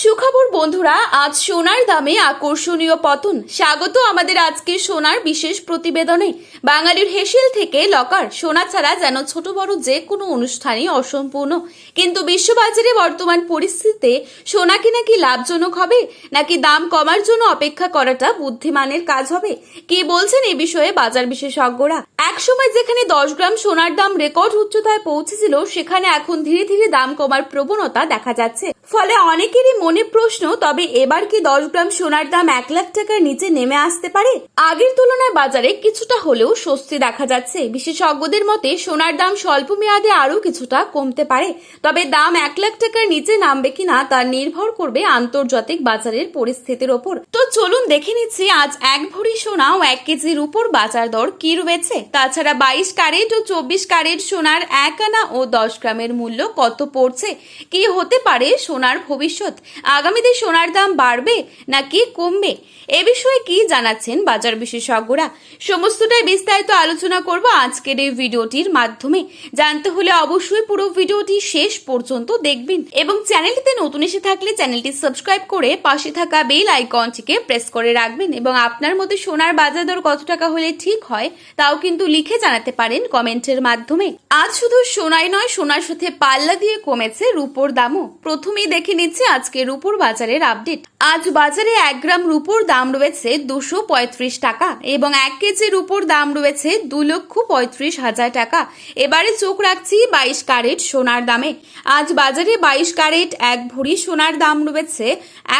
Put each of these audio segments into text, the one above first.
সুখবর বন্ধুরা, আজ সোনার দামে আকর্ষণীয় পতন। স্বাগত আমাদের আজকের সোনার বিশেষ প্রতিবেদনে। বাঙালির হেসেল থেকে লকার, সোনা ছাড়া যেন ছোট বড় যে কোনো অনুষ্ঠানই অসম্পূর্ণ। কিন্তু বিশ্ববাজারে বর্তমান পরিস্থিতিতে সোনা কিনা কি লাভজনক হবে, নাকি দাম কমার জন্য অপেক্ষা করাটা বুদ্ধিমানের কাজ হবে? কি বলছেন এ বিষয়ে বাজার বিশেষজ্ঞরা? একসময় যেখানে 10 গ্রাম সোনার দাম রেকর্ড উচ্চতায় পৌঁছেছিল, সেখানে এখন ধীরে ধীরে দাম কমার প্রবণতা দেখা যাচ্ছে। ফলে অনেকেরই মনে প্রশ্ন, তবে এবার কি 10 গ্রাম সোনার দাম 1 লাখ টাকার নিচে নেমে আসতে পারে? আগের তুলনায় বাজারে কিছুটা হলেও স্বস্তি দেখা যাচ্ছে। বিশেষজ্ঞদের মতে সোনার দাম স্বল্প মেয়াদে আরো কিছুটা কমতে পারে, তবে দাম 1 লাখ টাকার নিচে নামবে কিনা তা নির্ভর করবে আন্তর্জাতিক বাজারের পরিস্থিতির ওপর। তো চলুন দেখে নিচ্ছি আজ 1 ভরি সোনা ও 1 কেজির উপর বাজার দর কি রয়েছে। তাছাড়া 22 ক্যারেট ও 24 ক্যারেট সোনার 1 আনা ও 10 গ্রামের মূল্য কত পড়ছে, কি হতে পারে সোনার ভবিষ্যৎ, আগামীতে সোনার দাম বাড়বে নাকি কমবে, এ বিষয়ে কি জানাচ্ছেন বাজার বিশেষজ্ঞরা, সমস্তটাই বিস্তারিত আলোচনা করব আজকের এই ভিডিওটির মাধ্যমে। জানতে হলে অবশ্যই পুরো ভিডিওটি শেষ পর্যন্ত দেখবেন এবং চ্যানেলটিতে নতুন এসে থাকলে চ্যানেলটি সাবস্ক্রাইব করে পাশে থাকা বেল আইকনটিকে প্রেস করে রাখবেন এবং আপনার মতে সোনার বাজার দর কত টাকা হলে ঠিক হয় তাও কিন্তু লিখে জানাতে পারেন কমেন্টের মাধ্যমে। আজ শুধু সোনাই নয়, সোনার সাথে পাল্লা দিয়ে কমেছে রূপোর দামও। প্রথমেই দেখে নিচ্ছে আজকে রূপোর বাজারের আপডেট। আজ বাজারে 1 গ্রাম রূপোর দাম রয়েছে 235 টাকা এবং 1 কেজি রূপোর দাম রয়েছে 2,35,000 টাকা। এবারে চোখ রাখছি 22 ক্যারেট সোনার দামে। আজ বাজারে 22 ক্যারেট 1 ভরি সোনার দাম রয়েছে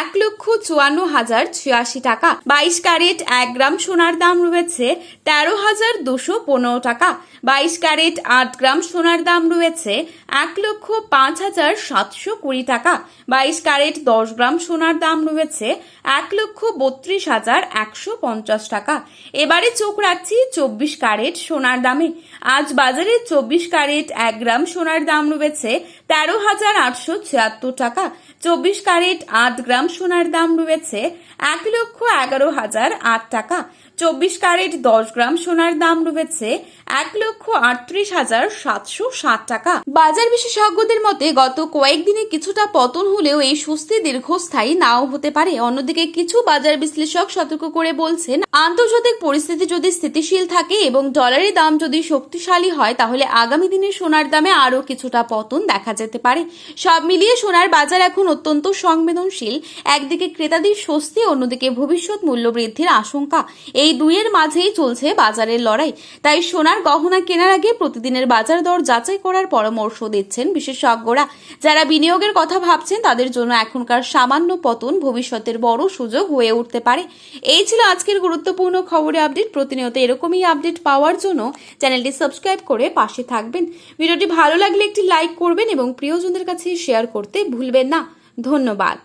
1,54,086 টাকা। 22 ক্যারেট 1 গ্রাম সোনার দাম রয়েছে 13,215 টাকা। 22 ক্যারেট 8 গ্রাম সোনার দাম রয়েছে 1,05,720 টাকা। 22 ক্যারেট 10 গ্রাম সোনার দাম রয়েছে 1,32,150 টাকা। এবারে চোখ রাখছি 24 ক্যারেট সোনার দামে। আজ বাজারে 24 ক্যারেট 1 গ্রাম সোনার দাম রয়েছে 13,876 টাকা। 24 ক্যারেট 8 গ্রাম সোনার দাম রয়েছে 1,11,008 টাকা। 24 ক্যারেট 10 গ্রাম সোনার দাম রয়েছে 1,38,760 টাকা। বাজার বিশেষজ্ঞদের মতে গত কয়েকদিনে কিছুটা পতন হলেও এই স্বস্তি দীর্ঘস্থায়ী নাও হতে পারে। অন্যদিকে কিছু বাজার বিশ্লেষক সতর্ক করে বলছেন, আন্তর্জাতিক পরিস্থিতি যদি স্থিতিশীল থাকে এবং ডলারের দাম যদি শক্তিশালী হয়, তাহলে আগামী দিনে সোনার দামে আরো কিছুটা পতন দেখা যেতে পারে। সব মিলিয়ে সোনার বাজার এখন অত্যন্ত সংবেদনশীল। একদিকে ক্রেতাদের স্বস্তি, অন্যদিকে ভবিষ্যৎ মূল্য বৃদ্ধির আশঙ্কা। এই দুইয়ের মাঝেই চলছে বাজারের লড়াই। তাই সোনার গহনা কেনার আগে প্রতিদিনের বাজার দর যাচাই করার পরামর্শ দিচ্ছেন বিশেষজ্ঞরা। যারা বিনিয়োগের কথা ভাবছেন তাদের জন্য এখনকার সামান্য পতন ভবিষ্যতের বড় সুযোগ হয়ে উঠতে পারে। এই ছিল আজকের গুরুত্বপূর্ণ খবরের আপডেট। প্রতিনিয়ত এরকমই আপডেট পাওয়ার জন্য চ্যানেলটি সাবস্ক্রাইব করে পাশে থাকবেন। ভিডিওটি ভালো লাগলে একটি লাইক করবেন এবং প্রিয়জনদের কাছে শেয়ার করতে ভুলবেন না। ধন্যবাদ।